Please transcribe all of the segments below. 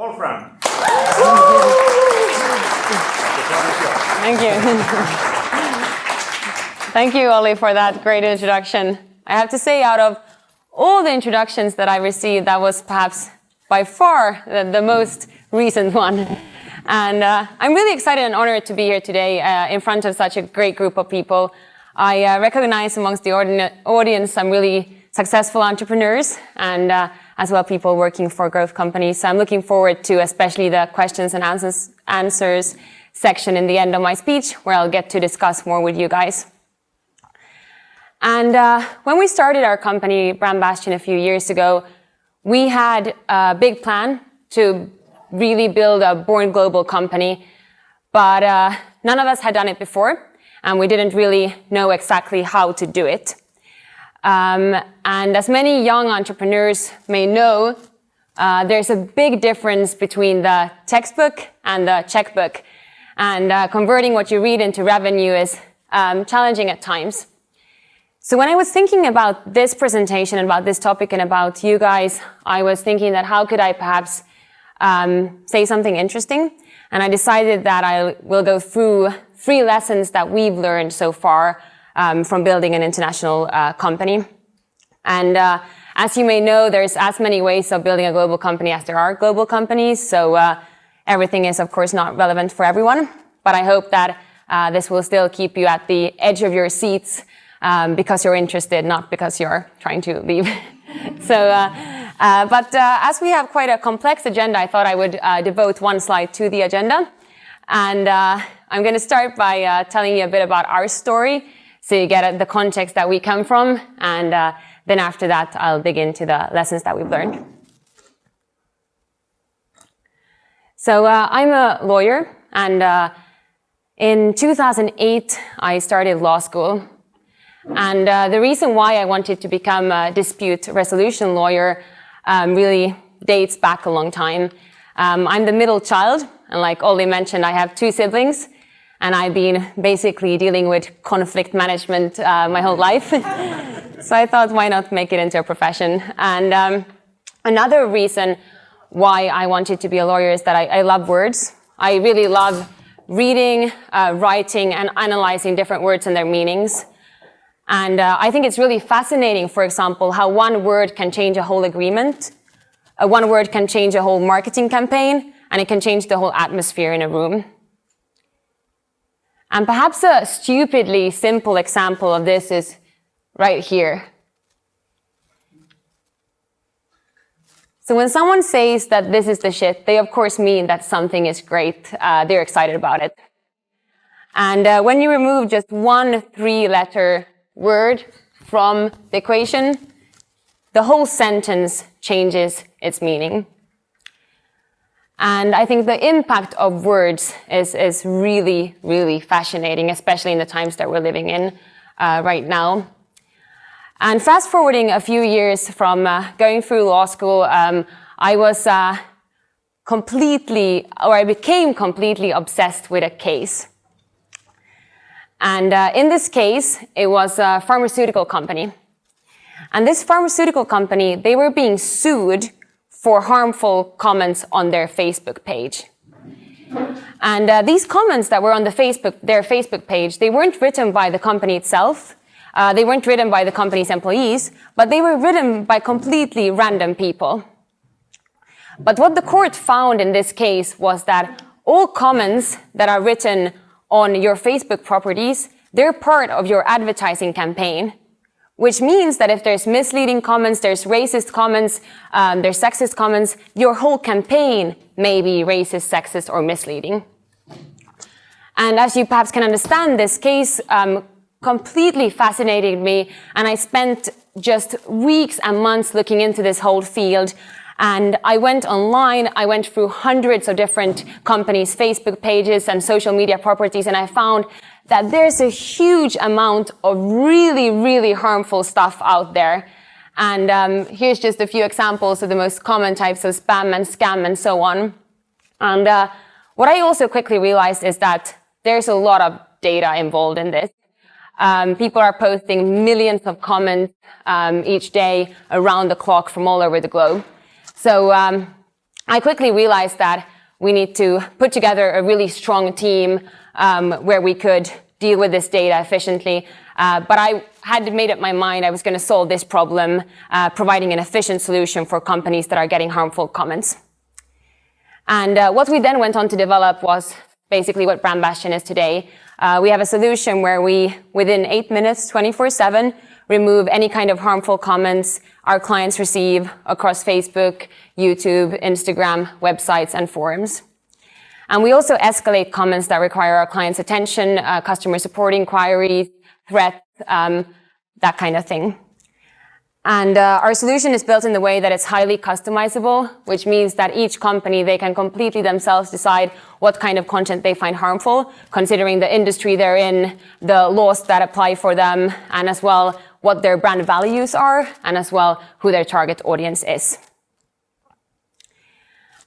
Wolfram. Thank you. Thank you, Olli, for that great introduction. I have to say, out of all the introductions that I received, that was perhaps by far the most recent one. And I'm really excited and honored to be here today in front of such a great group of people. I recognize amongst the audience some really successful entrepreneurs and as well people working for growth companies. So I'm looking forward to especially the questions and answers section in the end of my speech, where I'll get to discuss more with you guys. And when we started our company, Brand Bastion, a few years ago, we had a big plan to really build a born global company, but none of us had done it before, and we didn't really know exactly how to do it. And as many young entrepreneurs may know, there's a big difference between the textbook and the checkbook, and converting what you read into revenue is challenging at times. So when I was thinking about this presentation, about this topic, and about you guys, I was thinking that how could I perhaps say something interesting? And I decided that I will go through 3 lessons that we've learned so far from building an international company. And as you may know, there's as many ways of building a global company as there are global companies. So everything is, of course, not relevant for everyone. But I hope that this will still keep you at the edge of your seats because you're interested, not because you're trying to leave. But as we have quite a complex agenda, I thought I would devote one slide to the agenda. And I'm going to start by telling you a bit about our story, so you get the context that we come from. And then after that, I'll dig into the lessons that we've learned. So I'm a lawyer, and in 2008, I started law school. And the reason why I wanted to become a dispute resolution lawyer really dates back a long time. I'm the middle child, and like Olli mentioned, I have 2 siblings, and I've been basically dealing with conflict management my whole life. So I thought, why not make it into a profession? And another reason why I wanted to be a lawyer is that I love words. I really love reading, writing, and analyzing different words and their meanings. And I think it's really fascinating, for example, how one word can change a whole agreement. One word can change a whole marketing campaign, and it can change the whole atmosphere in a room. And perhaps a stupidly simple example of this is right here. So when someone says that this is the shit, they of course mean that something is great. They're excited about it. And when you remove just one 3-letter word from the equation, the whole sentence changes its meaning. And I think the impact of words is really, really fascinating, especially in the times that we're living in right now. And fast forwarding a few years from going through law school, I became completely obsessed with a case. And in this case, it was a pharmaceutical company. And this pharmaceutical company, they were being sued for harmful comments on their Facebook page. And these comments that were on their Facebook page, they weren't written by the company itself. They weren't written by the company's employees, but they were written by completely random people. But what the court found in this case was that all comments that are written on your Facebook properties, they're part of your advertising campaign, which means that if there's misleading comments, there's racist comments, there's sexist comments, your whole campaign may be racist, sexist, or misleading. And as you perhaps can understand, this case completely fascinated me, and I spent just weeks and months looking into this whole field. And I went online, I went through hundreds of different companies' Facebook pages and social media properties, and I found that there's a huge amount of really, really harmful stuff out there. And here's just a few examples of the most common types of spam and scam and so on. And what I also quickly realized is that there's a lot of data involved in this. People are posting millions of comments each day around the clock from all over the globe. So I quickly realized that we need to put together a really strong team where we could deal with this data efficiently. But I had made up my mind I was going to solve this problem, providing an efficient solution for companies that are getting harmful comments. And what we then went on to develop was basically what Brand Bastion is today. We have a solution where we, within 8 minutes, 24/7, remove any kind of harmful comments our clients receive across Facebook, YouTube, Instagram, websites, and forums. And we also escalate comments that require our clients' attention, customer support inquiries, threats, that kind of thing. And our solution is built in the way that it's highly customizable, which means that each company, they can completely themselves decide what kind of content they find harmful, considering the industry they're in, the laws that apply for them, and as well what their brand values are, and as well who their target audience is.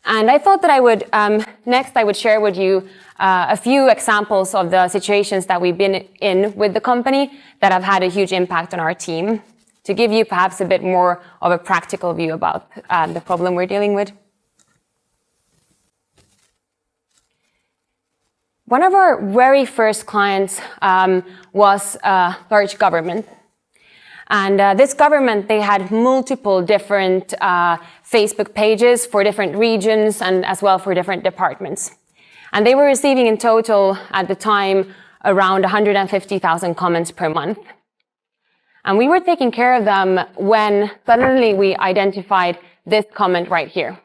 And I thought that I would, next I would share with you a few examples of the situations that we've been in with the company that have had a huge impact on our team, to give you perhaps a bit more of a practical view about the problem we're dealing with. One of our very first clients was a large government. And this government, they had multiple different Facebook pages for different regions and as well for different departments. And they were receiving in total at the time around 150,000 comments per month. And we were taking care of them when suddenly we identified this comment right here.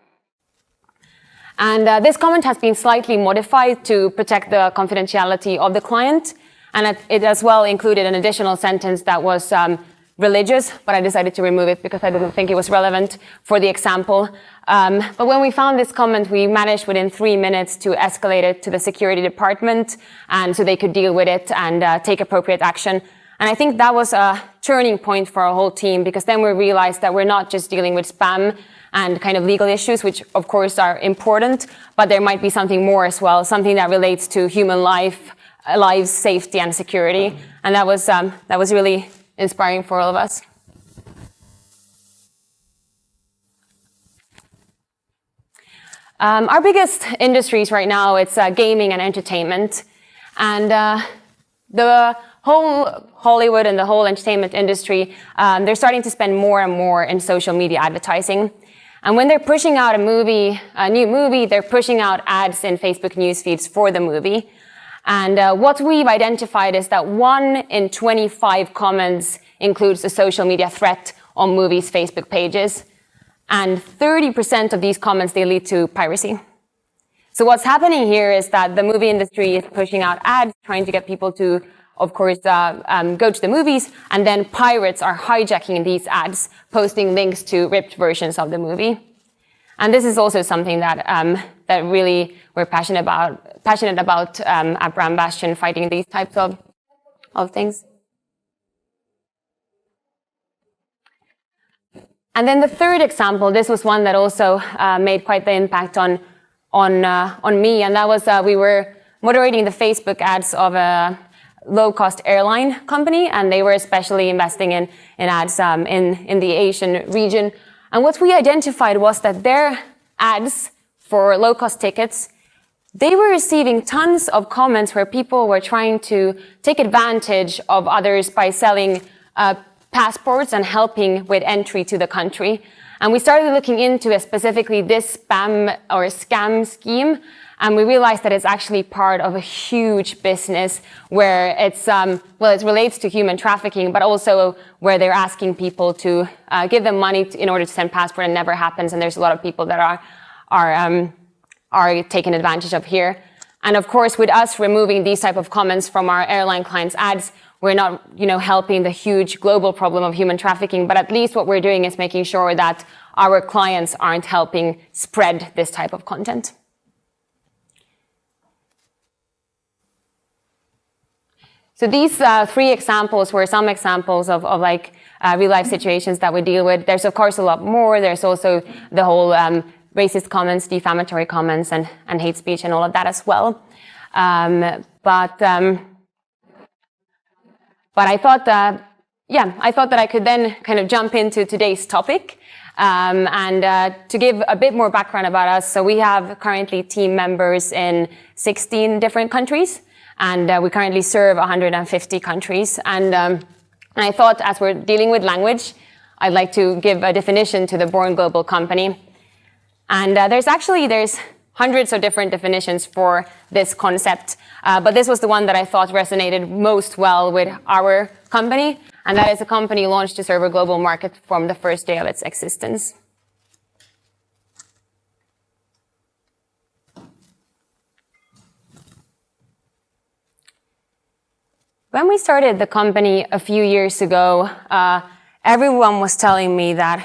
And this comment has been slightly modified to protect the confidentiality of the client. And it as well included an additional sentence that was religious, but I decided to remove it because I didn't think it was relevant for the example. But when we found this comment, we managed within 3 minutes to escalate it to the security department, and so they could deal with it and take appropriate action. And I think that was a turning point for our whole team, because then we realized that we're not just dealing with spam and kind of legal issues, which of course are important, but there might be something more as well, something that relates to human lives, safety, and security. And that was really inspiring for all of us. Our biggest industries right now, it's gaming and entertainment. And the whole Hollywood and the whole entertainment industry, they're starting to spend more and more in social media advertising. And when they're pushing out a new movie, they're pushing out ads in Facebook news feeds for the movie. And what we've identified is that 1 in 25 comments includes a social media threat on movies' Facebook pages. And 30% of these comments, they lead to piracy. So what's happening here is that the movie industry is pushing out ads, trying to get people to, of course, go to the movies, and then pirates are hijacking these ads, posting links to ripped versions of the movie. And this is also something that that really we're passionate about at Brand Bastion, fighting these types of things. And then the third example, this was one that also made quite the impact on me, and that was we were moderating the Facebook ads of a low-cost airline company, and they were especially investing in ads in the Asian region. And what we identified was that their ads for low-cost tickets, they were receiving tons of comments where people were trying to take advantage of others by selling passports and helping with entry to the country. And we started looking into specifically this spam or scam scheme, and we realized that it's actually part of a huge business where it's, it relates to human trafficking, but also where they're asking people to give them money in order to send passport, and it never happens. And there's a lot of people that are taken advantage of here. And of course, with us removing these type of comments from our airline clients' ads, we're not, helping the huge global problem of human trafficking, but at least what we're doing is making sure that our clients aren't helping spread this type of content. So these 3 examples were some examples of real life situations that we deal with. There's of course a lot more. There's also the whole racist comments, defamatory comments, and hate speech and all of that as well. But I thought that I could then kind of jump into today's topic, To give a bit more background about us, so we have currently team members in 16 different countries, and we currently serve 150 countries. And I thought, as we're dealing with language, I'd like to give a definition to the Born Global company. And there's hundreds of different definitions for this concept, but this was the one that I thought resonated most well with our company, and that is a company launched to serve a global market from the first day of its existence. When we started the company a few years ago, everyone was telling me that,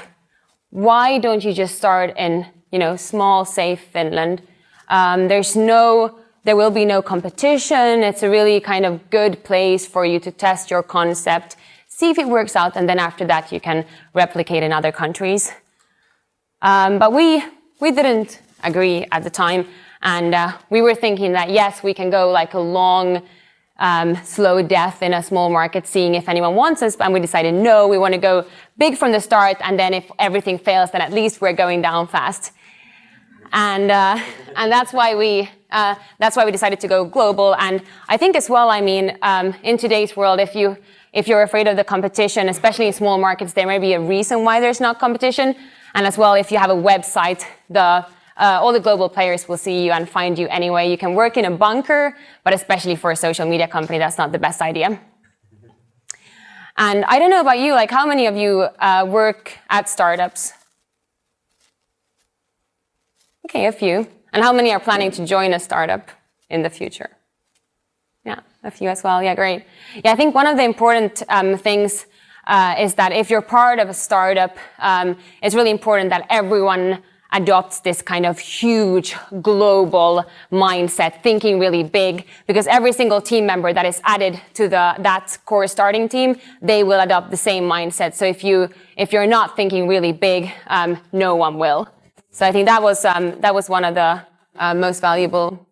why don't you just start in small, safe Finland? There will be no competition. It's a really kind of good place for you to test your concept, see if it works out, and then after that you can replicate in other countries. But we didn't agree at the time, and we were thinking that yes, we can go like a long, slow death in a small market, seeing if anyone wants us. And we decided no, we want to go big from the start, and then if everything fails, then at least we're going down fast. And that's why we decided to go global. And I think as well, in today's world, if you're afraid of the competition, especially in small markets, there may be a reason why there's not competition. And as well, if you have a website, all the global players will see you and find you anyway. You can work in a bunker, but especially for a social media company, that's not the best idea. And I don't know about you, like how many of you work at startups? Okay, a few. And how many are planning to join a startup in the future? Yeah, a few as well. Yeah, great. Yeah, I think one of the important things is that if you're part of a startup, it's really important that everyone adopts this kind of huge global mindset, thinking really big, because every single team member that is added to that core starting team, they will adopt the same mindset. So if you're not thinking really big, no one will. So I think that was one of the most valuable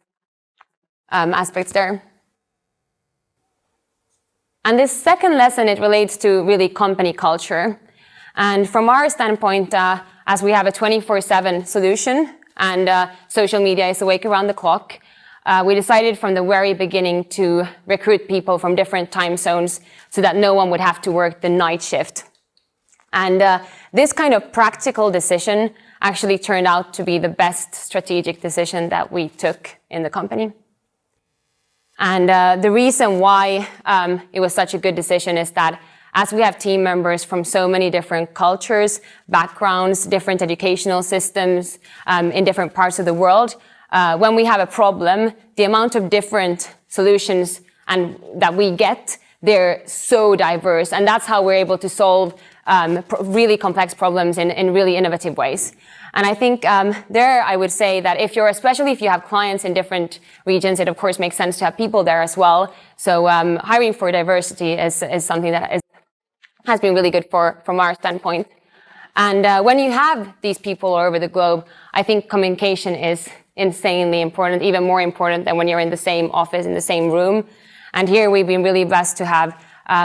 aspects there. And this second lesson, it relates to really company culture. And from our standpoint, as we have a 24/7 solution and social media is awake around the clock, we decided from the very beginning to recruit people from different time zones so that no one would have to work the night shift. And this kind of practical decision actually turned out to be the best strategic decision that we took in the company. And the reason why it was such a good decision is that as we have team members from so many different cultures, backgrounds, different educational systems in different parts of the world, when we have a problem, the amount of different solutions that we get, they're so diverse. And that's how we're able to solve really complex problems in really innovative ways. And I think there I would say that especially if you have clients in different regions, it of course makes sense to have people there as well. So hiring for diversity is something that has been really good from our standpoint. And when you have these people all over the globe, I think communication is insanely important, even more important than when you're in the same office, in the same room. And here we've been really blessed to have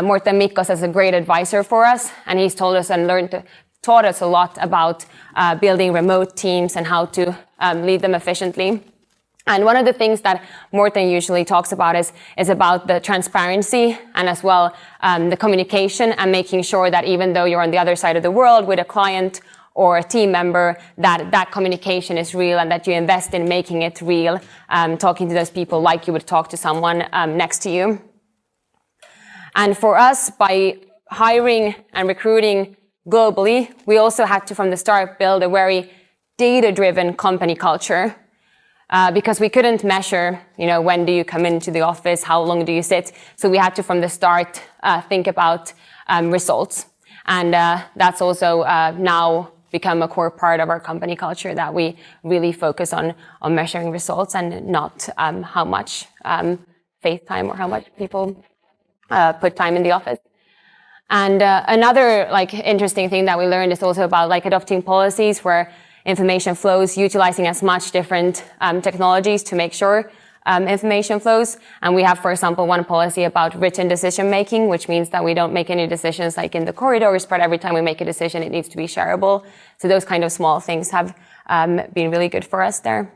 Morten Mikkos as a great advisor for us. And he's told us and taught us a lot about building remote teams and how to lead them efficiently. And one of the things that Morten usually talks about is about the transparency and as well the communication and making sure that even though you're on the other side of the world with a client or a team member, that communication is real and that you invest in making it real, talking to those people like you would talk to someone next to you. And for us, by hiring and recruiting globally, we also had to, from the start, build a very data-driven company culture because we couldn't measure, when do you come into the office, how long do you sit. So we had to, from the start, think about results. And that's also now become a core part of our company culture, that we really focus on measuring results and not how much face time or how much people put time in the office. And another interesting thing that we learned is also about adopting policies where information flows, utilizing as much different technologies to make sure information flows. And we have, for example, one policy about written decision making, which means that we don't make any decisions like in the corridors, but every time we make a decision, it needs to be shareable. So those kind of small things have been really good for us there.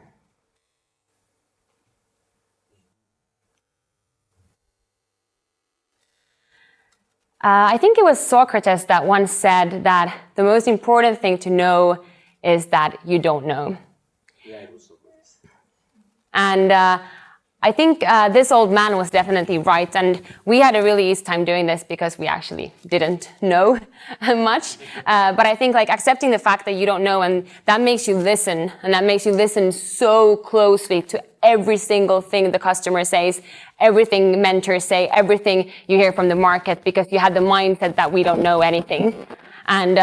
I think it was Socrates that once said that the most important thing to know is that you don't know. Yeah, it was Socrates. And I think this old man was definitely right. And we had a really easy time doing this because we actually didn't know much. But I think like accepting the fact that you don't know, and that makes you listen, and that makes you listen so closely to every single thing the customer says, everything mentors say, everything you hear from the market, because you had the mindset that we don't know anything. And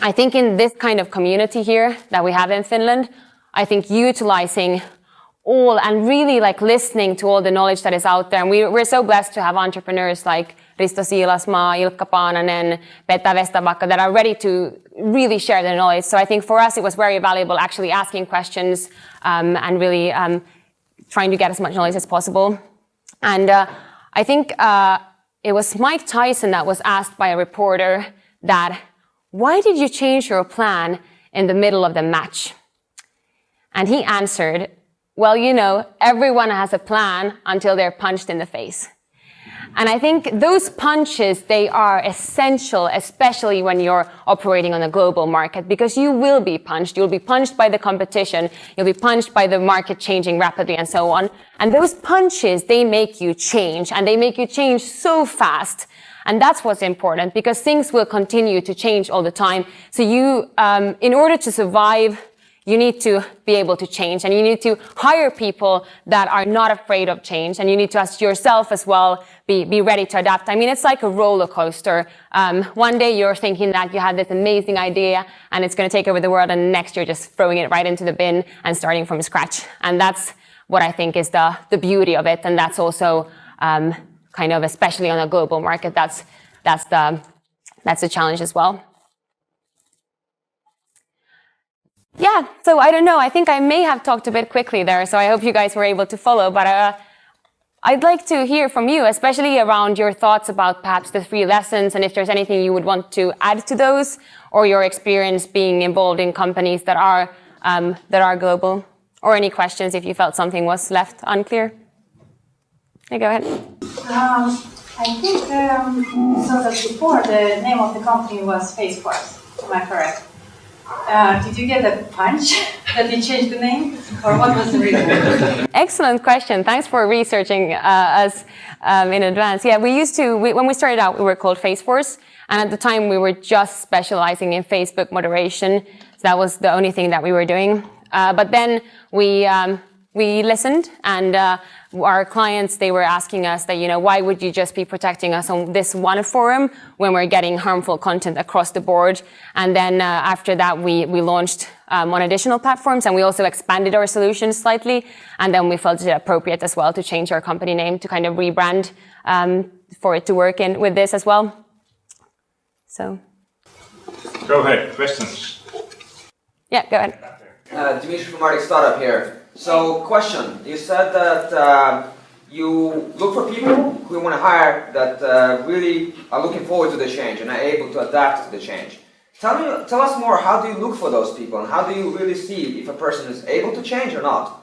I think in this kind of community here that we have in Finland, I think utilizing all and really like listening to all the knowledge that is out there. And we're so blessed to have entrepreneurs like Risto Siilasmaa, Ilkka Paananen, Peta Vestabakka that are ready to really share their knowledge. So I think for us, it was very valuable actually asking questions and really trying to get as much knowledge as possible. And I think it was Mike Tyson that was asked by a reporter that, why did you change your plan in the middle of the match? And he answered, well, you know, everyone has a plan until they're punched in the face. And I think those punches, they are essential, especially when you're operating on a global market, because you will be punched. You'll be punched by the competition. You'll be punched by the market changing rapidly and so on. And those punches, they make you change, and they make you change so fast. And that's what's important, because things will continue to change all the time. So you, in order to survive, you need to be able to change, and you need to hire people that are not afraid of change, and you need to ask yourself as well, be ready to adapt. I mean, it's like a roller coaster. One day you're thinking that you have this amazing idea and it's going to take over the world, and next you're just throwing it right into the bin and starting from scratch. And that's what I think is the beauty of it, and that's also kind of, especially on a global market, that's the challenge as well. Yeah, so I don't know. I think I may have talked a bit quickly there, so I hope you guys were able to follow. But I'd like to hear from you, especially around your thoughts about perhaps the 3 lessons, and if there's anything you would want to add to those, or your experience being involved in companies that are global, or any questions if you felt something was left unclear. Yeah, go ahead. I think so that before the name of the company was Faceforce. Am I correct? Did you get a punch that you changed the name, or what was the reason? Excellent question. Thanks for researching us in advance. Yeah, when we started out, we were called Faceforce, and at the time we were just specializing in Facebook moderation. So that was the only thing that we were doing. But then we listened, and our clients, they were asking us that, you know, why would you just be protecting us on this one forum when we're getting harmful content across the board? And then after that, we launched on additional platforms, and we also expanded our solutions slightly. And then we felt it appropriate as well to change our company name to kind of rebrand for it to work in with this as well. So. Go ahead, questions. Yeah, go ahead. Dimitri from Arctic Startup here. So, question. You said that you look for people who you want to hire that really are looking forward to the change and are able to adapt to the change. Tell us more, how do you look for those people, and how do you really see if a person is able to change or not?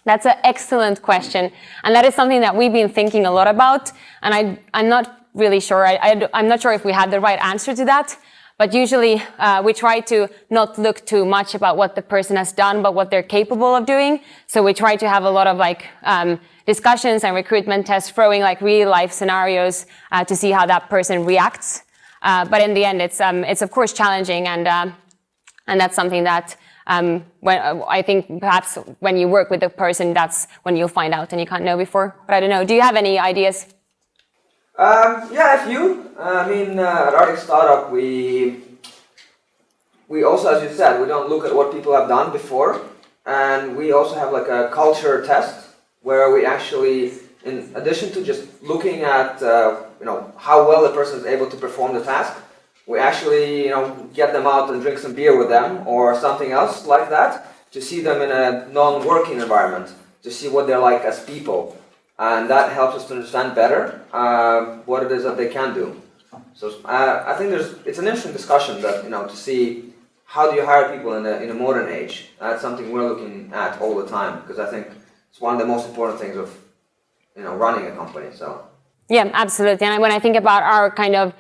That's an excellent question. And that is something that we've been thinking a lot about. And I'm not really sure. I'm not sure if we had the right answer to that. But usually we try to not look too much about what the person has done, but what they're capable of doing. So we try to have a lot of discussions and recruitment tests, throwing real life scenarios to see how that person reacts. But in the end, it's of course challenging, and that's something that I think perhaps when you work with the person, that's when you'll find out, and you can't know before. But I don't know. Do you have any ideas? Yeah, a few. I mean, at Arctic Startup, we also, as you said, we don't look at what people have done before, and we also have a culture test where we actually, in addition to just looking at how well the person is able to perform the task, we actually get them out and drink some beer with them or something else like that to see them in a non-working environment, to see what they're like as people, and that helps us to understand better what it is that they can do. So I think it's an interesting discussion that to see how do you hire people in a modern age. That's something we're looking at all the time because I think it's one of the most important things of running a company. So. Yeah, absolutely. And when I think about our kind of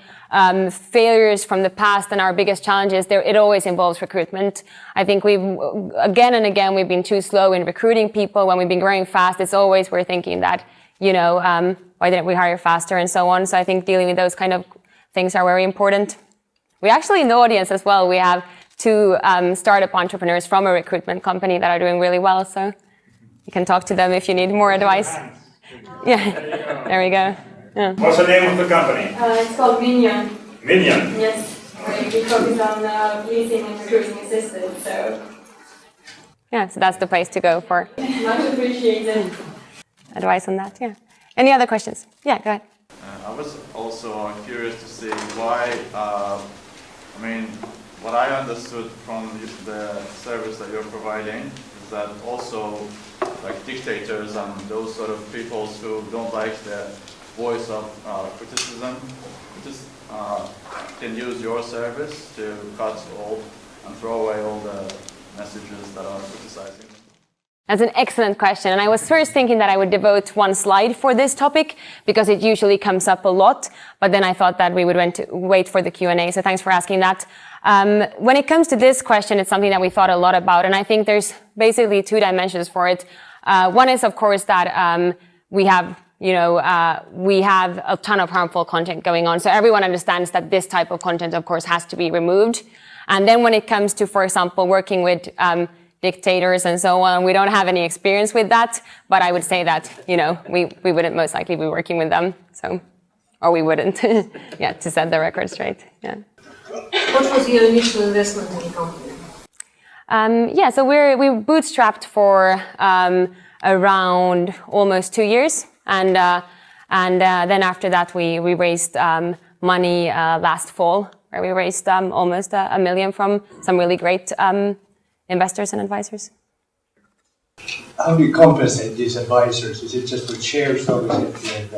failures from the past and our biggest challenges, it always involves recruitment. I think again and again, we've been too slow in recruiting people. When we've been growing fast, it's always we're thinking that, why didn't we hire faster and so on. So I think dealing with those kind of things are very important. We actually, in the audience as well, we have 2 startup entrepreneurs from a recruitment company that are doing really well. So you can talk to them if you need more advice. Yeah, there we go. Yeah. What's the name of the company? It's called Minion. Minion? Yes. We focus on leasing and recruiting assistants, so... Yeah, so that's the place to go for Much appreciated. advice on that, yeah. Any other questions? Yeah, go ahead. I was also curious to see why, what I understood from the service that you're providing is that also like dictators and those sort of people who don't like the voice of criticism can use your service to cut all and throw away all the messages that are criticizing. That's an excellent question. And I was first thinking that I would devote one slide for this topic because it usually comes up a lot. But then I thought that we would wait for the Q&A. So thanks for asking that. When it comes to this question, it's something that we thought a lot about. And I think there's basically 2 dimensions for it. One is, of course, that we have a ton of harmful content going on. So everyone understands that this type of content, of course, has to be removed. And then when it comes to, for example, working with dictators and so on, we don't have any experience with that. But I would say that, we wouldn't most likely be working with them. So, or we wouldn't, yeah, to set the record straight. Yeah. What was your initial investment in the company? So we bootstrapped for around almost 2 years. And then after that, we raised money last fall, where we raised almost $1 million from some really great investors and advisors. How do you compensate these advisors? Is it just with shares or is it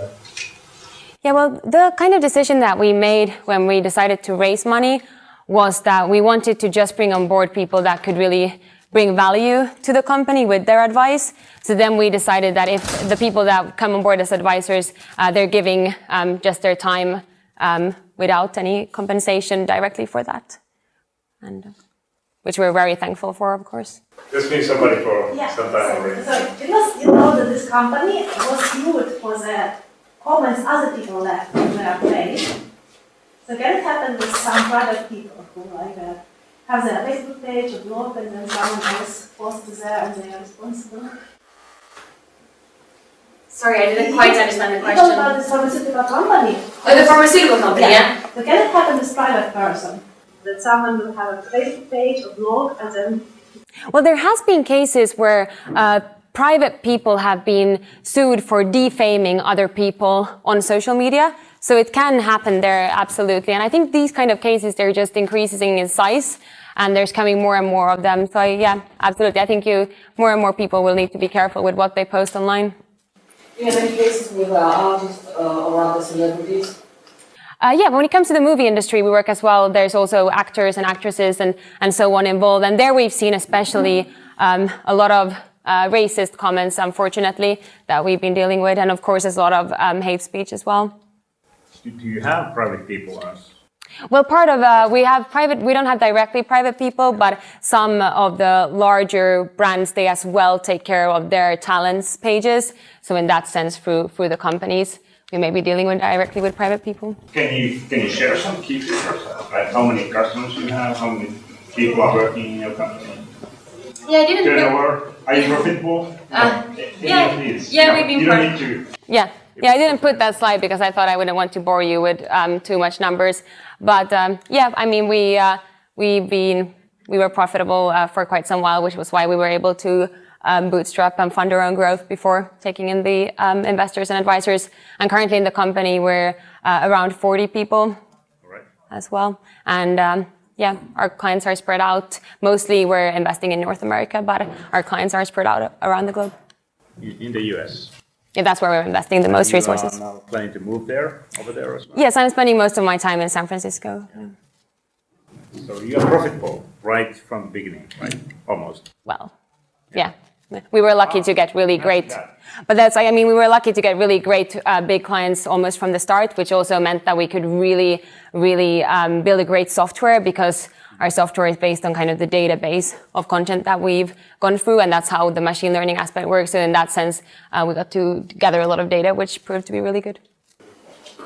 Yeah, well, the kind of decision that we made when we decided to raise money was that we wanted to just bring on board people that could really bring value to the company with their advice. So then we decided that if the people that come on board as advisors, they're giving just their time without any compensation directly for that, and which we're very thankful for, of course. There's been somebody for some time already. So you know that this company was used for the comments other people left on their page. So can it happen with some private people who have their Facebook page or blog and then someone else posts there and they are responsible? Sorry, I didn't quite understand the You talk about the pharmaceutical company. Oh, the pharmaceutical company, yeah. So can it happen with private person? That someone will have a Facebook page or blog and then... Well, there has been cases where private people have been sued for defaming other people on social media. So it can happen there, absolutely. And I think these kind of cases, they're just increasing in size and there's coming more and more of them. So yeah, absolutely. I think more and more people will need to be careful with what they post online. Do you have any cases with artists or other celebrities? Yeah, when it comes to the movie industry, we work as well. There's also actors and actresses and so on involved. And there we've seen especially a lot of racist comments, unfortunately, that we've been dealing with. And of course, there's a lot of hate speech as well. Do you have private people as? Well, part of, we don't have directly private people, but some of the larger brands, they as well take care of their talents pages. So in that sense, through the companies, we may be dealing directly with private people. Can you share some key figures? Like how many customers you have, how many people are working in your company? Yeah, I didn't. Turnover? Are you profitable? Yeah, we've been. You don't need to. Yeah, I didn't put that slide because I thought I wouldn't want to bore you with too much numbers. But yeah, I mean, we were profitable for quite some while, which was why we were able to bootstrap and fund our own growth before taking in the investors and advisors. And currently in the company, we're around 40 people as well. And yeah, our clients are spread out. Mostly we're investing in North America, but our clients are spread out around the globe. in the US. Yeah, that's where we're investing the most resources. You are now planning to move there, over there as well? Yes, I'm spending most of my time in San Francisco. So you are profitable right from the beginning, right? Almost. Well, yeah. We were lucky to get really great, but we were lucky to get really great big clients almost from the start, which also meant that we could really build a great software, because our software is based on kind of the database of content that we've gone through, and that's how the machine learning aspect works. So in that sense, we got to gather a lot of data, which proved to be really good.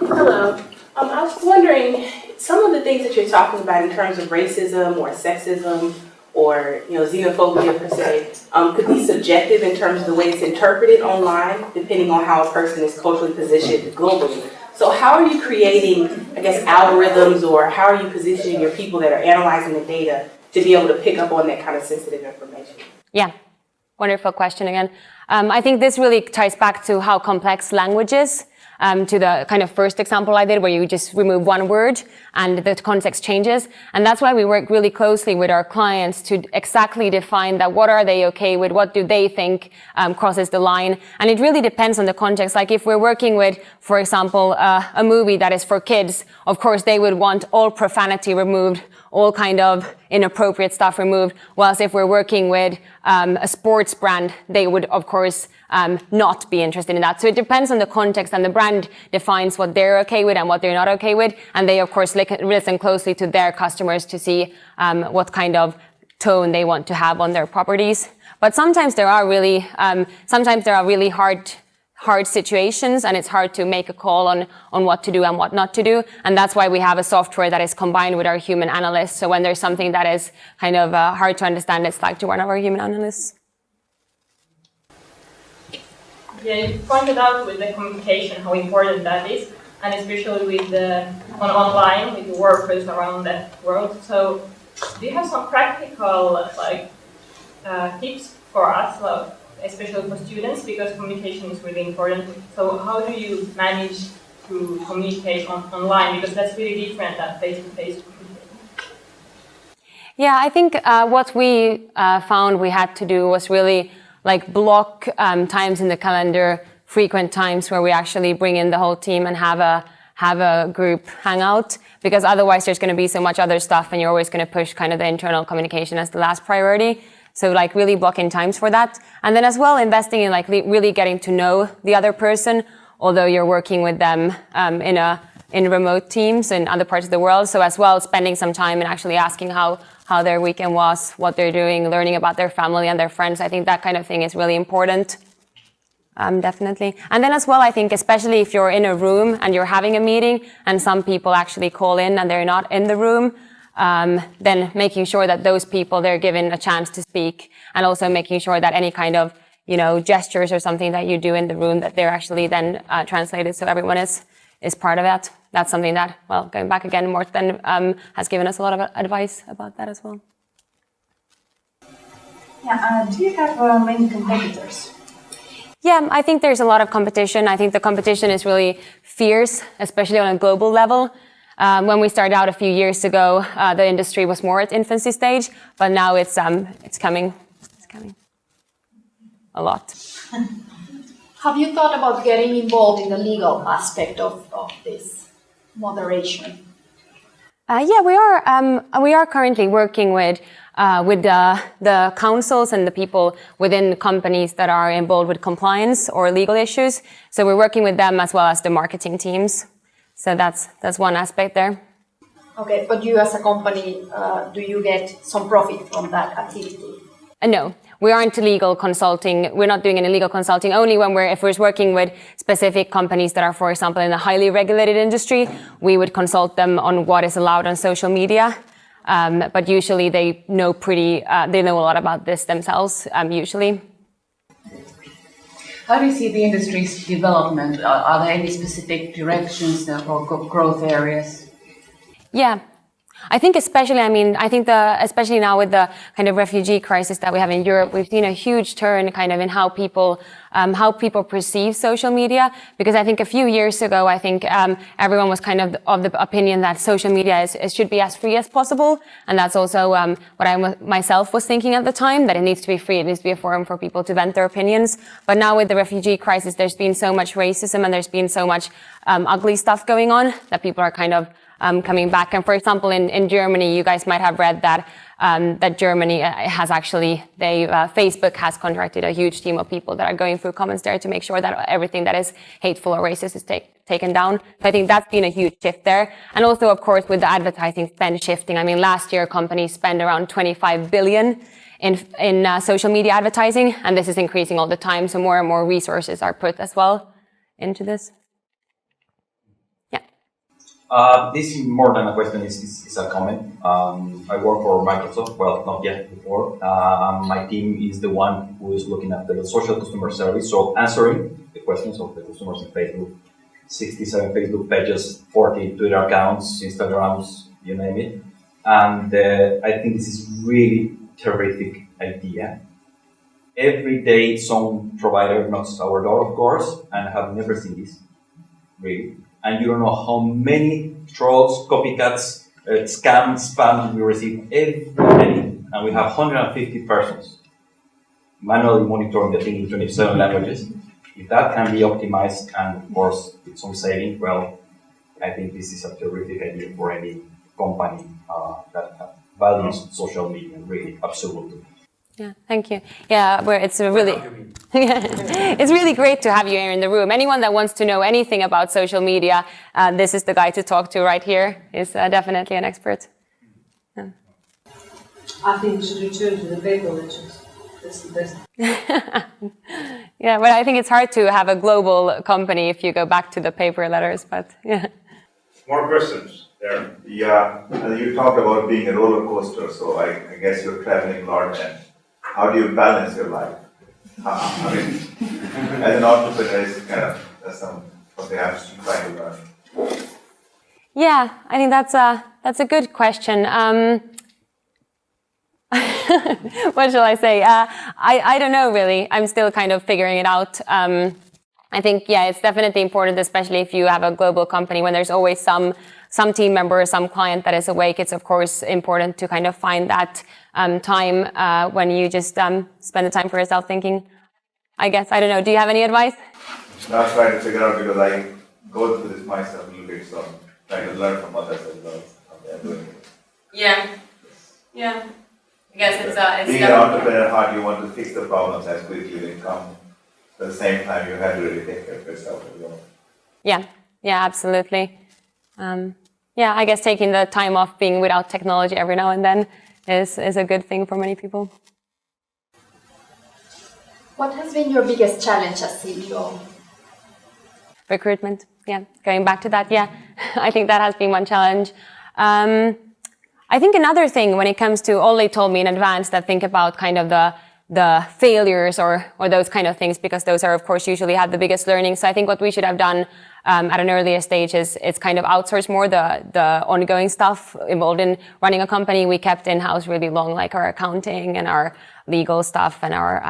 Hello. I was wondering, some of the things that you're talking about in terms of racism or sexism or xenophobia per se, could be subjective in terms of the way it's interpreted online, depending on how a person is culturally positioned globally. So how are you creating, algorithms, or how are you positioning your people that are analyzing the data to be able to pick up on that kind of sensitive information? Yeah, wonderful question again. I think this really ties back to how complex language is. To the kind of first example I did, where you just remove one word and the context changes. And that's why we work really closely with our clients to exactly define that what are they okay with, what do they think crosses the line. And it really depends on the context. Like if we're working with, for example, a movie that is for kids, of course they would want all profanity removed, all kind of inappropriate stuff removed. Whilst if we're working with a sports brand, they would, of course, not be interested in that. So it depends on the context, and the brand defines what they're okay with and what they're not okay with. And they, of course, listen closely to their customers to see what kind of tone they want to have on their properties. But sometimes there are really hard situations, and it's hard to make a call on what to do and what not to do. And that's why we have a software that is combined with our human analysts. So when there's something that is kind of hard to understand, it's like to one of our human analysts. Yeah, you pointed out with the communication how important that is, and especially with online with the workers around the world. So, do you have some practical tips for us, especially for students, because communication is really important? So, how do you manage to communicate online, because that's really different than face-to-face communication? Yeah, I think what we found we had to do was really block times in the calendar, frequent times where we actually bring in the whole team and have a group hangout, because otherwise there's going to be so much other stuff and you're always going to push kind of the internal communication as the last priority. So really blocking times for that. And then as well investing in really getting to know the other person, although you're working with them in remote teams in other parts of the world. So as well spending some time and actually asking how their weekend was, what they're doing, learning about their family and their friends. I think that kind of thing is really important. Definitely. And then as well, I think especially if you're in a room and you're having a meeting and some people actually call in and they're not in the room, then making sure that those people, they're given a chance to speak, and also making sure that any kind of, gestures or something that you do in the room, that they're actually then translated so everyone is part of that. That's something that, going back again, Morten has given us a lot of advice about that as well. Yeah, do you have many competitors? Yeah, I think there's a lot of competition. I think the competition is really fierce, especially on a global level. When we started out a few years ago, the industry was more at infancy stage, but now it's coming a lot. Have you thought about getting involved in the legal aspect of this moderation? Yeah, we are currently working with the councils and the people within companies that are involved with compliance or legal issues. So we're working with them as well as the marketing teams. So that's one aspect there. Okay, but you as a company, do you get some profit from that activity? No, we aren't legal consulting. We're not doing any legal consulting. Only if we're working with specific companies that are, for example, in a highly regulated industry, we would consult them on what is allowed on social media. But usually they know a lot about this themselves, usually. How do you see the industry's development? Are there any specific directions or growth areas? Yeah. I think especially, especially now with the kind of refugee crisis that we have in Europe, we've seen a huge turn kind of in how people perceive social media. Because I think a few years ago, I think everyone was kind of the opinion that social media should be as free as possible. And that's also what I myself was thinking at the time, that it needs to be free. It needs to be a forum for people to vent their opinions. But now with the refugee crisis, there's been so much racism and there's been so much ugly stuff going on that people are kind of coming back. And for example, in Germany, you guys might have read that that Germany has actually, Facebook has contracted a huge team of people that are going through comments there to make sure that everything that is hateful or racist is taken down. So I think that's been a huge shift there. And also, of course, with the advertising spend shifting. I mean, last year companies spent around 25 billion in social media advertising, and this is increasing all the time. So more and more resources are put as well into this. This is more than a question, is a comment. I work for Microsoft, well, not yet, before. My team is the one who is looking at the social customer service, so answering the questions of the customers in Facebook. 67 Facebook pages, 40 Twitter accounts, Instagrams, you name it. And I think this is really terrific idea. Every day some provider knocks our door, of course, and I have never seen this, really. And you don't know how many trolls, copycats, scam, spam we receive every day. And we have 150 persons manually monitoring the thing in 27 languages. If that can be optimized and, of course, with some saving, well, I think this is a terrific idea for any company that values social media, really, absolutely. Yeah, thank you. Yeah, it's really great to have you here in the room. Anyone that wants to know anything about social media, this is the guy to talk to right here. He's definitely an expert. Yeah. I think we should return to the paper lectures. That's the best. Yeah, but I think it's hard to have a global company if you go back to the paper letters, but yeah. More questions there. Yeah, you talked about being a roller coaster, so I guess you're traveling a lot. And how do you balance your life? I mean, as an entrepreneur, it's kind of something I'm still trying to learn. Yeah, I think that's a good question. What shall I say? I don't know really. I'm still kind of figuring it out. I think, yeah, it's definitely important, especially if you have a global company, when there's always some team member or some client that is awake. It's of course important to kind of find that time when you just spend the time for yourself thinking. I guess, I don't know. Do you have any advice? I'm trying to figure out, because I go through this myself a little bit, so I'm trying to learn from others as well. How they are doing it. Yeah. Yeah. I guess it's being an entrepreneur, how do you want to fix the problems as quickly as they come? At the same time, you have to really take care of yourself as well. Yeah. Yeah, absolutely. Yeah, I guess taking the time off being without technology every now and then is a good thing for many people. What has been your biggest challenge as CEO? Recruitment. Yeah, going back to that. Yeah, I think that has been one challenge. I think another thing when it comes to, Olli told me in advance that think about kind of the failures or those kind of things, because those are of course usually have the biggest learning. So I think what we should have done at an earlier stage is kind of outsource more the ongoing stuff involved in running a company. We kept in-house really long, like our accounting and our legal stuff and our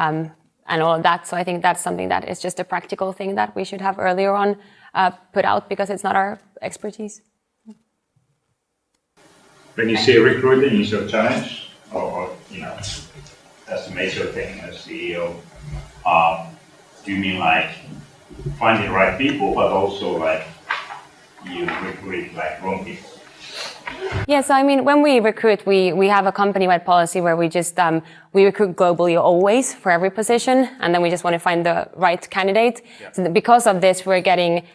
and all of that. So I think that's something that is just a practical thing that we should have earlier on put out, because it's not our expertise. When you say recruiting is your challenge, or that's a major thing as CEO, do you mean like finding the right people, but also like you recruit like wrong people? Yeah, so I mean, when we recruit, we have a company-wide policy where we just we recruit globally always for every position, and then we just want to find the right candidate. Yeah. So because of this, we're getting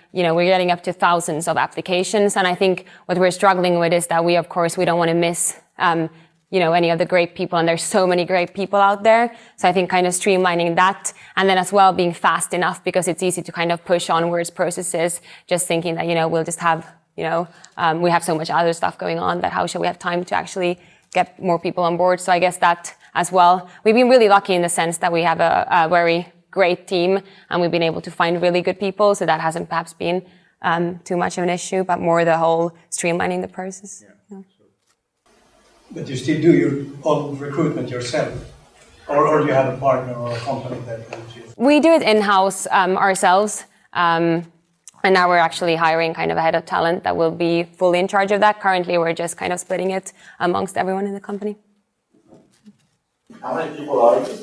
up to thousands of applications, and I think what we're struggling with is that we don't want to miss any of the great people, and there's so many great people out there. So I think kind of streamlining that, and then as well being fast enough, because it's easy to kind of push onwards processes, just thinking that we'll just have. We have so much other stuff going on that how shall we have time to actually get more people on board? So I guess that as well. We've been really lucky in the sense that we have a very great team, and we've been able to find really good people. So that hasn't perhaps been too much of an issue, but more the whole streamlining the process. Yeah. But you still do your own recruitment yourself? Or do you have a partner or a company that helps you? We do it in-house ourselves. And now we're actually hiring kind of a head of talent that will be fully in charge of that. Currently, we're just kind of splitting it amongst everyone in the company. How many people are you?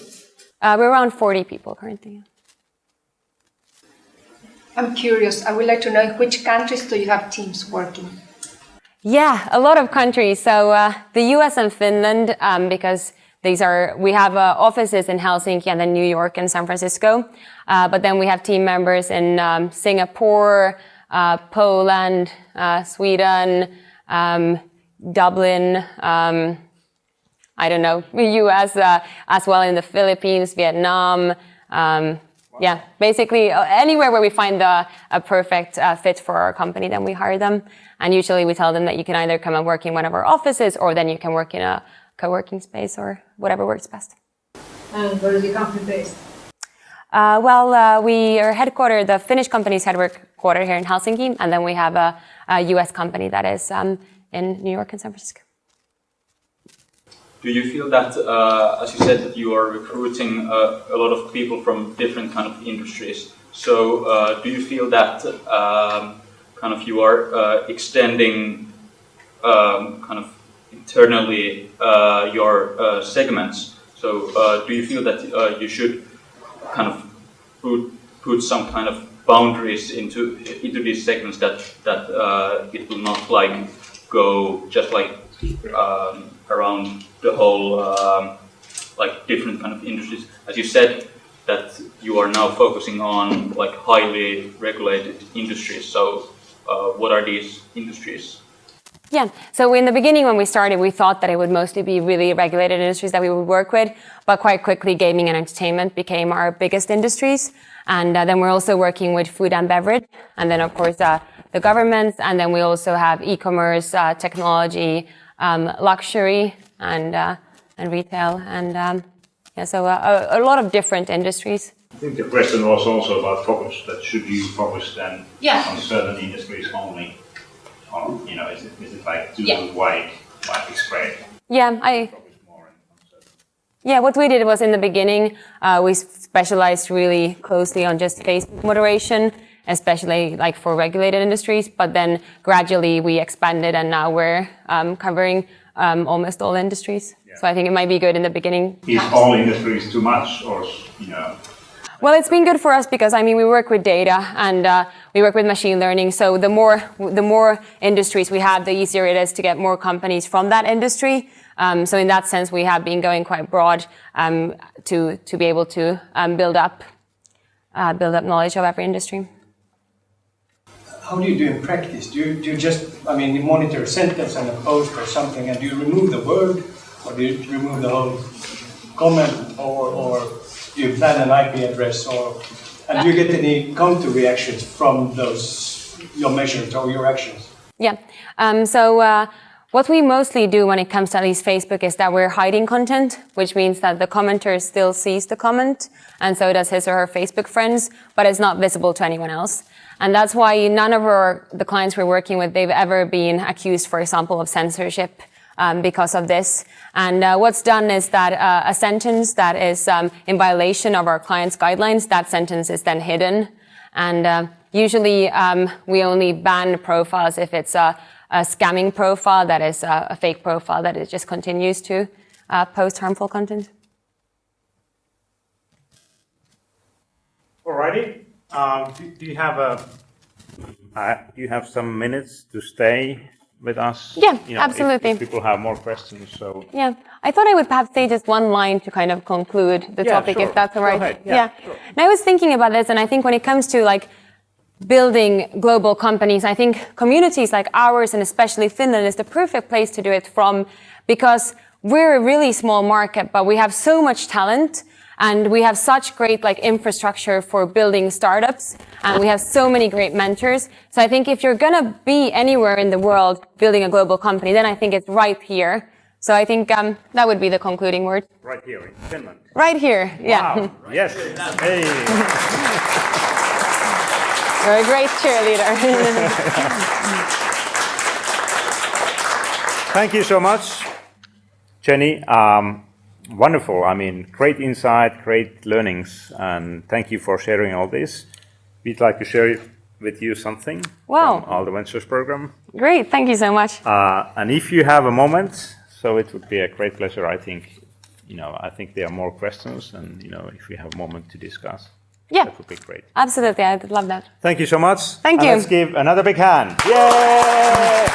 We're around 40 people currently. I'm curious. I would like to know in which countries do you have teams working? Yeah, a lot of countries. So the US and Finland, because we have offices in Helsinki and then New York and San Francisco. But then we have team members in Singapore, Poland, Sweden, Dublin, I don't know, US, as well in the Philippines, Vietnam. Yeah, basically anywhere where we find a perfect fit for our company, then we hire them. And usually we tell them that you can either come and work in one of our offices or then you can work in a co-working space or whatever works best. And where is the company based? We are headquartered, the Finnish company is headquartered here in Helsinki, and then we have a US company that is in New York and San Francisco. Do you feel that, as you said, that you are recruiting a lot of people from different kind of industries? So do you feel that kind of you are extending kind of internally your segments? So do you feel that you should kind of put some kind of boundaries into these segments that it will not like go just like around the whole like different kind of industries? As you said that you are now focusing on like highly regulated industries. So what are these industries? Yeah, so in the beginning when we started, we thought that it would mostly be really regulated industries that we would work with, but quite quickly gaming and entertainment became our biggest industries. And then we're also working with food and beverage, and then of course the governments, and then we also have e-commerce, technology, luxury, and retail, and so a lot of different industries. I think the question was also about focus, that should you focus then on certain industries only? Or, you know, is it like too wide spread? Yeah, what we did was in the beginning, we specialized really closely on just Facebook moderation, especially like for regulated industries, but then gradually we expanded and now we're covering almost all industries. Yeah. So I think it might be good in the beginning. Is all industries too much, or, you know? Well, it's been good for us because, I mean, we work with data and we work with machine learning. So the more industries we have, the easier it is to get more companies from that industry. So in that sense, we have been going quite broad to be able to build up knowledge of every industry. How do you do in practice? Do you just, I mean, you monitor a sentence and a post or something, and do you remove the word, or do you remove the whole comment, or do you plan an IP address, and do you get any counter reactions from those, your measures or your actions? Yeah. What we mostly do when it comes to at least Facebook is that we're hiding content, which means that the commenter still sees the comment, and so does his or her Facebook friends, but it's not visible to anyone else. And that's why none of the clients we're working with, they've ever been accused, for example, of censorship because of this. And what's done is that a sentence that is in violation of our client's guidelines, that sentence is then hidden. And usually we only ban profiles if it's a scamming profile, that is a fake profile that it just continues to post harmful content. Alrighty. Do you have some minutes to stay with us? Yeah, absolutely. If people have more questions, so. Yeah, I thought I would perhaps say just one line to kind of conclude the topic, sure. if that's all right. Go ahead. Yeah. Sure. And I was thinking about this, and I think when it comes to like building global companies, I think communities like ours, and especially Finland, is the perfect place to do it from, because we're a really small market, but we have so much talent. And we have such great like infrastructure for building startups, and we have so many great mentors. So I think if you're gonna be anywhere in the world building a global company, then I think it's right here. So I think that would be the concluding word. Right here in Finland. Right here, yeah. Wow. Yes. Hey. You're a great cheerleader. Thank you so much. Jenny, wonderful. I mean, great insight, great learnings, and thank you for sharing all this. We'd like to share with you something Wow. from Aalto Ventures program. Great, thank you so much. And if you have a moment, so it would be a great pleasure. I think, I think there are more questions, and if we have a moment to discuss, that would be great. Absolutely, I'd love that. Thank you so much. Thank And you. let's give another big hand. Yay!